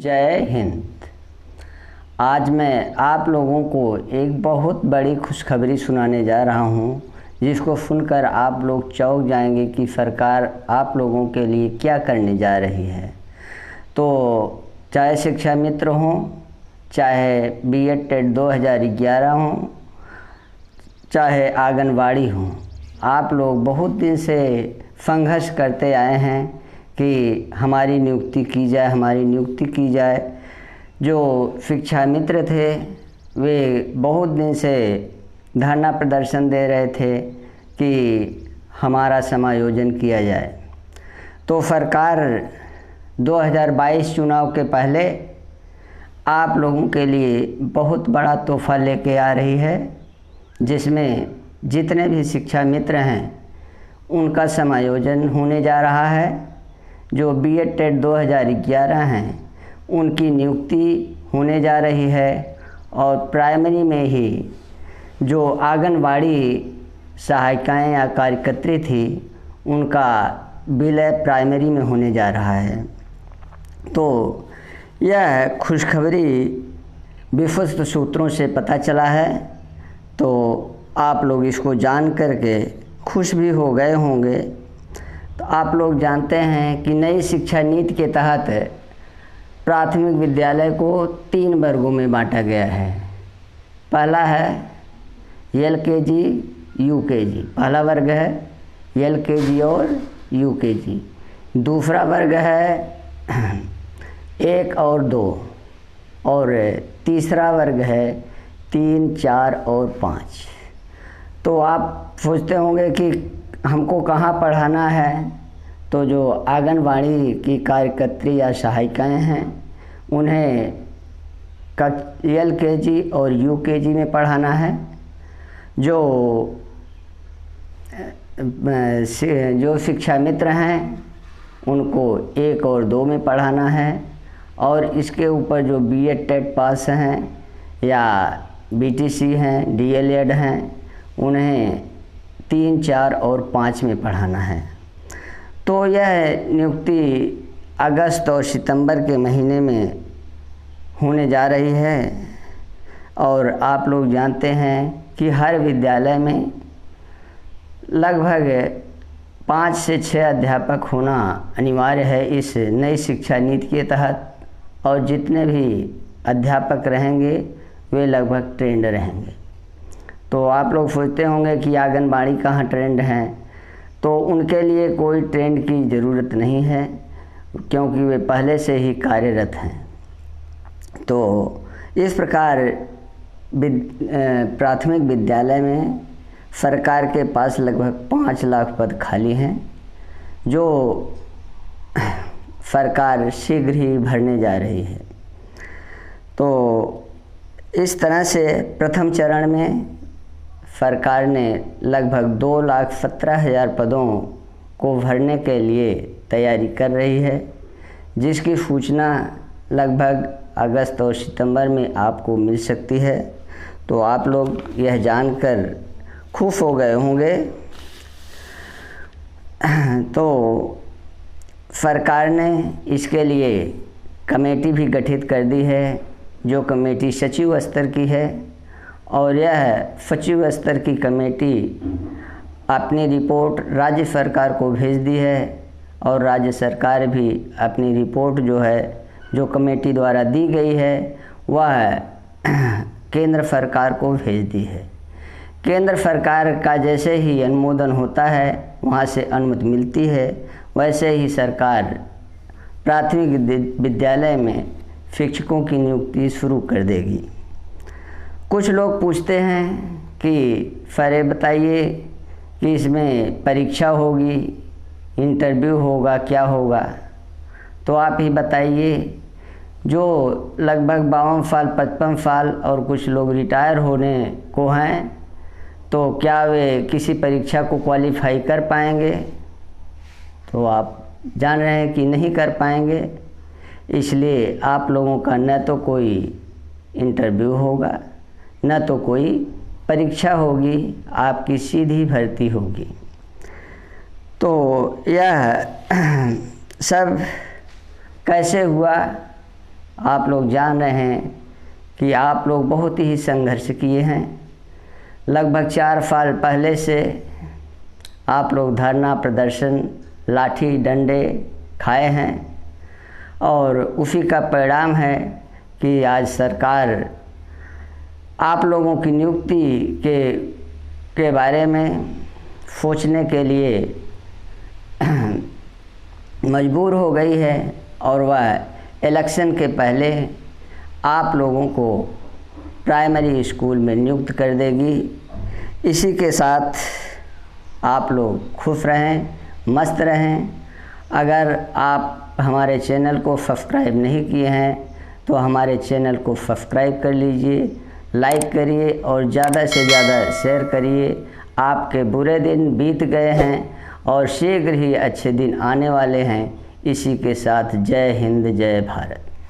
जय हिंद। आज मैं आप लोगों को एक बहुत बड़ी खुशखबरी सुनाने जा रहा हूं, जिसको सुनकर आप लोग चौंक जाएंगे कि सरकार आप लोगों के लिए क्या करने जा रही है। तो चाहे शिक्षा मित्र हों, चाहे बीएड टेट 2011 हों, चाहे आंगनवाड़ी हों, आप लोग बहुत दिन से संघर्ष करते आए हैं कि हमारी नियुक्ति की जाए, हमारी नियुक्ति की जाए। जो शिक्षा मित्र थे वे बहुत दिन से धरना प्रदर्शन दे रहे थे कि हमारा समायोजन किया जाए। तो सरकार 2022 चुनाव के पहले आप लोगों के लिए बहुत बड़ा तोहफा लेके आ रही है, जिसमें जितने भी शिक्षा मित्र हैं उनका समायोजन होने जा रहा है। जो बीएड टेट 2011 हैं उनकी नियुक्ति होने जा रही है, और प्राइमरी में ही जो आंगनवाड़ी सहायिकाएँ या कार्यकर्त्री थी उनका विलय प्राइमरी में होने जा रहा है। तो यह खुशखबरी विश्वस्त सूत्रों से पता चला है, तो आप लोग इसको जान करके खुश भी हो गए होंगे। तो आप लोग जानते हैं कि नई शिक्षा नीति के तहत प्राथमिक विद्यालय को 3 वर्गों में बांटा गया है। पहला है एलकेजी यूकेजी, पहला वर्ग है एलकेजी और यूकेजी। दूसरा वर्ग है 1 और 2, और तीसरा वर्ग है 3, 4 और 5। तो आप सोचते होंगे कि हमको कहाँ पढ़ाना है। तो जो आंगनवाड़ी की कार्यकर्त्री या सहायिकाएँ हैं उन्हें एलकेजी और यूकेजी में पढ़ाना है। जो शिक्षा मित्र हैं उनको 1 और 2 में पढ़ाना है, और इसके ऊपर जो बीएड टेट पास हैं या बीटीसी हैं, डीएलएड हैं, उन्हें 3, 4 और 5 में पढ़ाना है। तो यह नियुक्ति अगस्त और सितंबर के महीने में होने जा रही है। और आप लोग जानते हैं कि हर विद्यालय में लगभग 5 से 6 अध्यापक होना अनिवार्य है इस नई शिक्षा नीति के तहत, और जितने भी अध्यापक रहेंगे वे लगभग ट्रेंड रहेंगे। तो आप लोग सोचते होंगे कि आंगनबाड़ी कहाँ ट्रेंड हैं। तो उनके लिए कोई ट्रेंड की ज़रूरत नहीं है, क्योंकि वे पहले से ही कार्यरत हैं। तो इस प्रकार प्राथमिक विद्यालय में सरकार के पास लगभग 5 लाख पद खाली हैं, जो सरकार शीघ्र ही भरने जा रही है। तो इस तरह से प्रथम चरण में सरकार ने लगभग 2,17,000 पदों को भरने के लिए तैयारी कर रही है, जिसकी सूचना लगभग अगस्त और सितंबर में आपको मिल सकती है। तो आप लोग यह जानकर खुश हो गए होंगे। तो सरकार ने इसके लिए कमेटी भी गठित कर दी है, जो कमेटी सचिव स्तर की है, और यह सचिव स्तर की कमेटी अपनी रिपोर्ट राज्य सरकार को भेज दी है, और राज्य सरकार भी अपनी रिपोर्ट जो कमेटी द्वारा दी गई है वह केंद्र सरकार को भेज दी है। केंद्र सरकार का जैसे ही अनुमोदन होता है, वहाँ से अनुमति मिलती है, वैसे ही सरकार प्राथमिक विद्यालय में शिक्षकों की नियुक्ति शुरू कर देगी। कुछ लोग पूछते हैं कि सर बताइए कि इसमें परीक्षा होगी, इंटरव्यू होगा, क्या होगा। तो आप ही बताइए। जो लगभग 52 साल, 55 साल और कुछ लोग रिटायर होने को हैं, तो क्या वे किसी परीक्षा को क्वालिफाई कर पाएंगे? तो आप जान रहे हैं कि नहीं कर पाएंगे। इसलिए आप लोगों का न तो कोई इंटरव्यू होगा, न तो कोई परीक्षा होगी, आपकी सीधी भर्ती होगी। तो यह सब कैसे हुआ आप लोग जान रहे हैं कि आप लोग बहुत ही संघर्ष किए हैं। लगभग 4 साल पहले से आप लोग धरना प्रदर्शन, लाठी डंडे खाए हैं और उसी का परिणाम है कि आज सरकार आप लोगों की नियुक्ति के बारे में सोचने के लिए मजबूर हो गई है और वह इलेक्शन के पहले आप लोगों को प्राइमरी स्कूल में नियुक्त कर देगी। इसी के साथ आप लोग खुश रहें, मस्त रहें। अगर आप हमारे चैनल को सब्सक्राइब नहीं किए हैं तो हमारे चैनल को सब्सक्राइब कर लीजिए, लाइक करिए और ज़्यादा से ज़्यादा शेयर करिए। आपके बुरे दिन बीत गए हैं और शीघ्र ही अच्छे दिन आने वाले हैं। इसी के साथ जय हिंद, जय भारत।